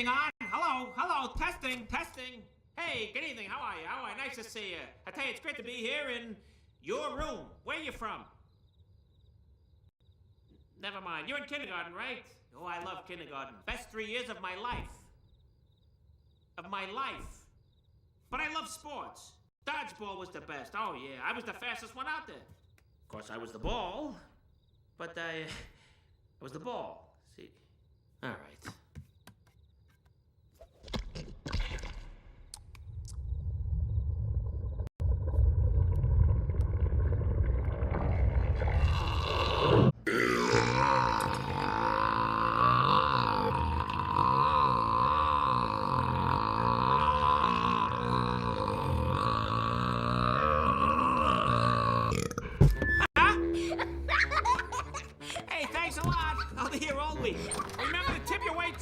Testing on. Hello, testing. Hey, good evening. How are you? Nice to see you. I tell you, it's great to be here in your room. Where you from? Never mind. You're in kindergarten, right? Oh, I love kindergarten. Best 3 years of my life. But I love sports. Dodgeball was the best. Oh, yeah. I was the fastest one out there. Of course, I was the ball. But I was the ball. See? All right. Hey, thanks a lot. I'll be here all week. Remember to tip your waiters.